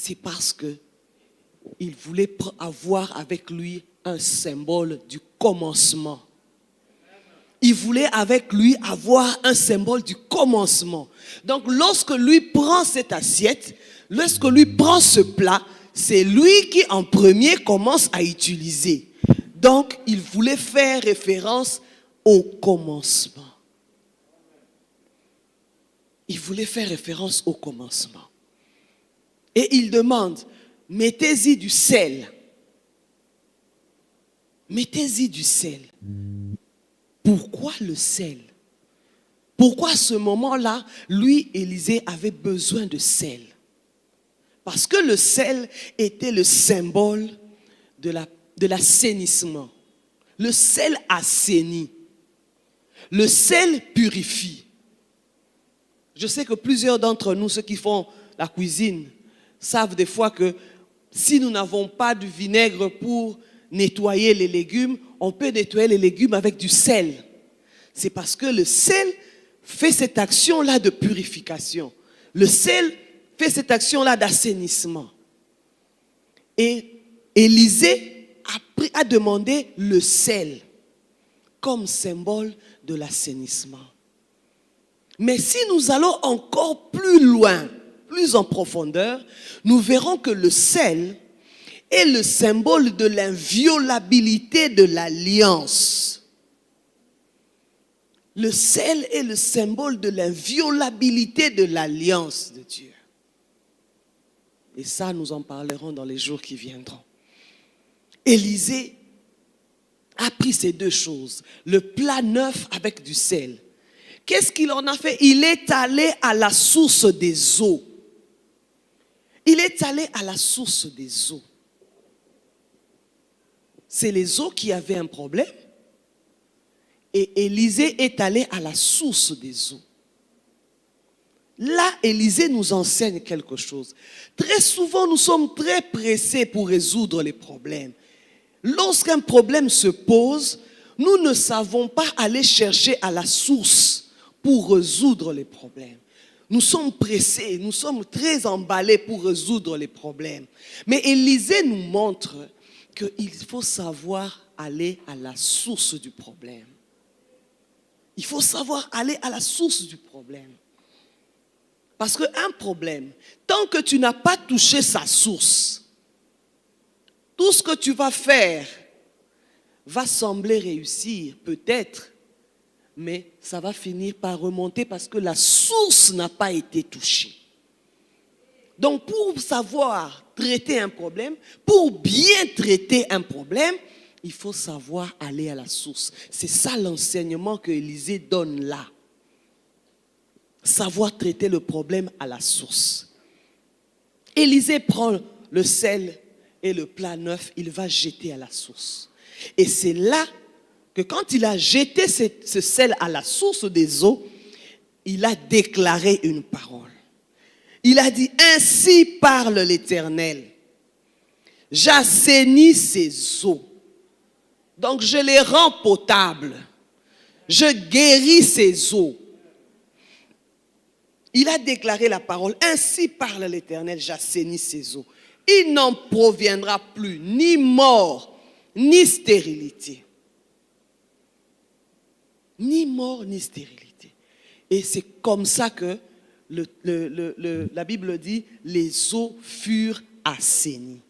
c'est parce que il voulait avoir avec lui un symbole du commencement. Il voulait avec lui avoir un symbole du commencement. Donc lorsque lui prend cette assiette, lorsque lui prend ce plat, c'est lui qui en premier commence à utiliser. Donc il voulait faire référence au commencement. Il voulait faire référence au commencement. Et il demande, mettez-y du sel. Mettez-y du sel. Pourquoi le sel? Pourquoi à ce moment-là, lui, Élisée, avait besoin de sel? Parce que le sel était le symbole de l'assainissement. Le sel assainit. Le sel purifie. Je sais que plusieurs d'entre nous, ceux qui font la cuisine, savent des fois que si nous n'avons pas du vinaigre pour nettoyer les légumes, on peut nettoyer les légumes avec du sel. C'est parce que le sel fait cette action-là de purification. Le sel fait cette action-là d'assainissement. Et Élisée a demandé le sel comme symbole de l'assainissement. Mais si nous allons encore plus loin, plus en profondeur, nous verrons que le sel est le symbole de l'inviolabilité de l'alliance. Le sel est le symbole de l'inviolabilité de l'alliance de Dieu. Et ça, nous en parlerons dans les jours qui viendront. Élisée a pris ces deux choses, le plat neuf avec du sel. Qu'est-ce qu'il en a fait? Il est allé à la source des eaux. Il est allé à la source des eaux. C'est les eaux qui avaient un problème. Et Élisée est allé à la source des eaux. Là, Élisée nous enseigne quelque chose. Très souvent, nous sommes très pressés pour résoudre les problèmes. Lorsqu'un problème se pose, nous ne savons pas aller chercher à la source pour résoudre les problèmes. Nous sommes pressés, nous sommes très emballés pour résoudre les problèmes. Mais Élisée nous montre qu'il faut savoir aller à la source du problème. Il faut savoir aller à la source du problème. Parce qu'un problème, tant que tu n'as pas touché sa source, tout ce que tu vas faire va sembler réussir, peut-être, mais ça va finir par remonter parce que la source n'a pas été touchée. Donc pour savoir traiter un problème, pour bien traiter un problème, il faut savoir aller à la source. C'est ça l'enseignement que Élisée donne là. Savoir traiter le problème à la source. Élisée prend le sel et le plat neuf, il va jeter à la source. Et c'est là que quand il a jeté ce sel à la source des eaux, il a déclaré une parole. Il a dit, ainsi parle l'Éternel. J'assainis ces eaux. Donc je les rends potables. Je guéris ces eaux. Il a déclaré la parole, ainsi parle l'Éternel, j'assainis ces eaux. Il n'en proviendra plus ni mort, ni stérilité. Ni mort, ni stérilité. Et c'est comme ça que la Bible dit, les eaux furent assainies.